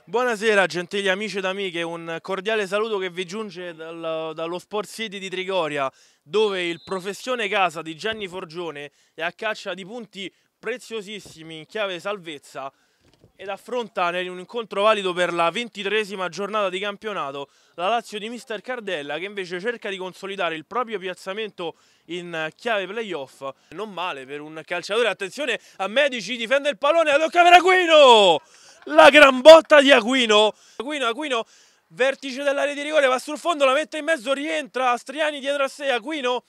Buonasera gentili amici ed amiche, un cordiale saluto che vi giunge dallo Sport City di Trigoria, dove il Professione Casa di Gianni Forgione è a caccia di punti preziosissimi in chiave salvezza ed affronta in un incontro valido per la 23esima giornata di campionato la Lazio di Mister Cardella, che invece cerca di consolidare il proprio piazzamento in chiave playoff. Non male per un calciatore, attenzione a Medici, difende il pallone, la tocca per Aquino! La gran botta di Aquino, vertice dell'area di rigore, va sul fondo, la mette in mezzo, rientra Striani dietro a sé, Aquino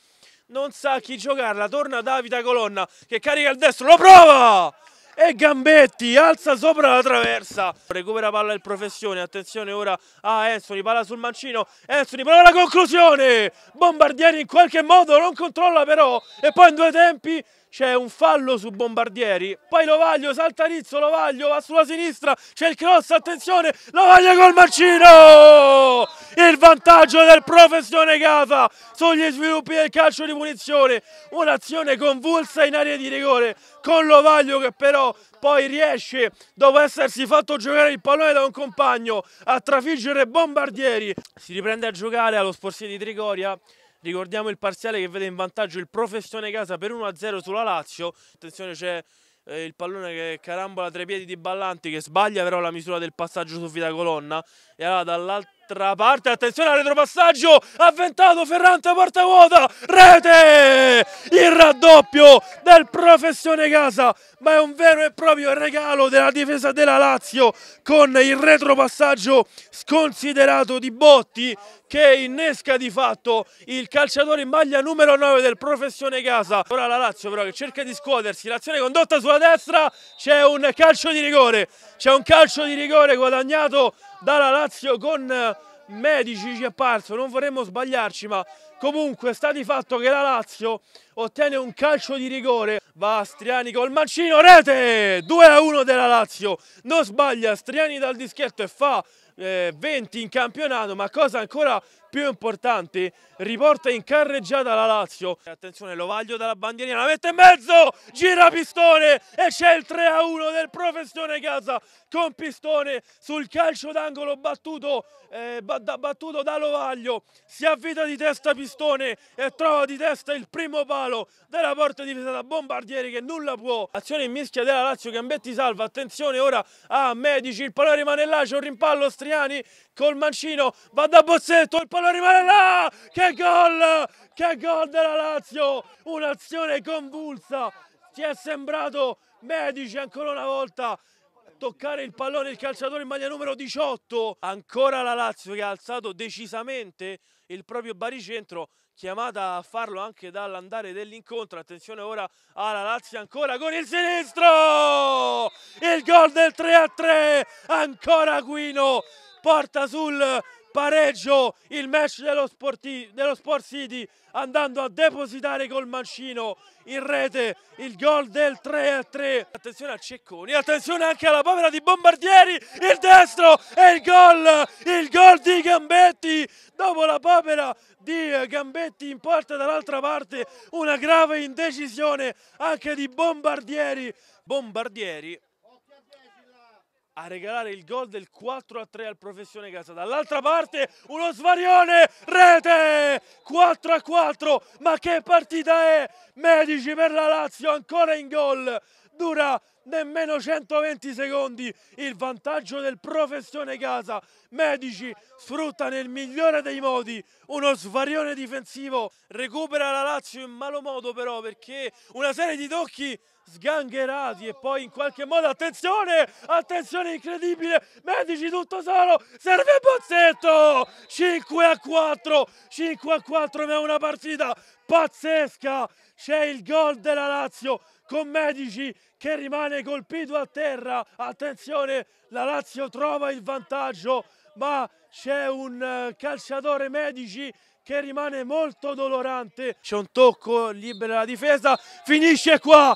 non sa a chi giocarla, torna Davide Colonna che carica il destro, lo prova! E Gambetti alza sopra la traversa, recupera palla il Professione, attenzione ora a Enzoni, palla sul mancino, Enzoni prova la conclusione, Bombardieri in qualche modo non controlla però, e poi in due tempi c'è un fallo su Bombardieri, poi Lovaglio, salta Rizzo, Lovaglio va sulla sinistra, c'è il cross, attenzione, Lovaglio col mancino! Il vantaggio del Professione Casa sugli sviluppi del calcio di punizione, un'azione convulsa in area di rigore con Lovaglio che però poi riesce, dopo essersi fatto giocare il pallone da un compagno, a trafiggere Bombardieri. Si riprende a giocare allo Sport City di Trigoria. Ricordiamo il parziale che vede in vantaggio il Professione Casa per 1-0 sulla Lazio. Attenzione, c'è il pallone che carambola tra i piedi di Ballanti, che sbaglia però la misura del passaggio su Vita Colonna. E allora dall'altra parte, attenzione al retropassaggio, avventato Ferrante, porta vuota, rete! Il raddoppio del Professione Casa, ma è un vero e proprio regalo della difesa della Lazio, con il retropassaggio sconsiderato di Botti, che innesca di fatto il calciatore in maglia numero 9 del Professione Casa. Ora la Lazio però che cerca di scuotersi, l'azione condotta sulla destra, c'è un calcio di rigore, guadagnato dalla Lazio con Medici, ci è parso, non vorremmo sbagliarci, ma comunque sta di fatto che la Lazio ottiene un calcio di rigore. Va Striani col mancino, rete! 2-1 della Lazio, non sbaglia Striani dal dischetto e fa 20 in campionato, ma cosa ancora più importante, riporta in carreggiata la Lazio. Attenzione, Lovaglio dalla bandierina, la mette in mezzo, gira Pistone e c'è il 3-1 del Professione Casa con Pistone sul calcio d'angolo battuto da Lovaglio. Si avvita di testa Pistone e trova di testa il primo palo della porta difesa da Bombardieri, che nulla può. Azione in mischia della Lazio, Gambetti salva, attenzione ora a Medici, il pallone rimane là, c'è un rimpallo, Striani col mancino, va da Bozzetto, il pallone rimane là, che gol della Lazio, un'azione convulsa, ci è sembrato Medici ancora una volta toccare il pallone, il calciatore in maglia numero 18, ancora la Lazio che ha alzato decisamente il proprio baricentro, chiamata a farlo anche dall'andare dell'incontro. Attenzione ora alla Lazio ancora con il sinistro, il gol del 3-3, ancora Aquino porta sul pareggio il match dello Sport City, andando a depositare col mancino in rete il gol del 3-3. Attenzione a Cecconi, attenzione anche alla povera di Bombardieri, il destro e il gol di Gambetti. Dopo la povera di Gambetti in porta dall'altra parte, una grave indecisione anche di Bombardieri a regalare il gol del 4-3 al Professione Casa. Dall'altra parte uno svarione, rete, 4-4, ma che partita è? Medici per la Lazio, ancora in gol, dura nemmeno 120 secondi il vantaggio del Professione Casa. Medici sfrutta nel migliore dei modi uno svarione difensivo, recupera la Lazio in malo modo però, perché una serie di tocchi sgangherati e poi in qualche modo, attenzione incredibile, Medici tutto solo, serve Bozzetto, 5-4, ma è una partita pazzesca, c'è il gol della Lazio con Medici che rimane colpito a terra, attenzione, la Lazio trova il vantaggio, ma c'è un calciatore Medici che rimane molto dolorante, c'è un tocco, libera la difesa, finisce qua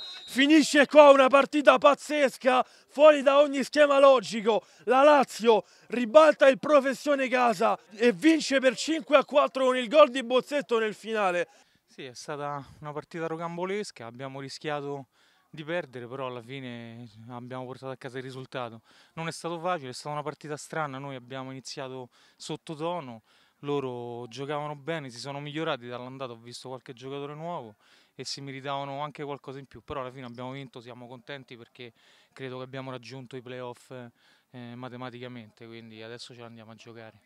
una partita pazzesca, fuori da ogni schema logico. La Lazio ribalta il Professione Casa e vince per 5-4 con il gol di Bozzetto nel finale. Sì, è stata una partita rocambolesca, abbiamo rischiato di perdere, però alla fine abbiamo portato a casa il risultato. Non è stato facile, è stata una partita strana, noi abbiamo iniziato sottotono, loro giocavano bene, si sono migliorati dall'andata, ho visto qualche giocatore nuovo e si meritavano anche qualcosa in più, però alla fine abbiamo vinto, siamo contenti perché credo che abbiamo raggiunto i playoff matematicamente, quindi adesso ce l'andiamo a giocare.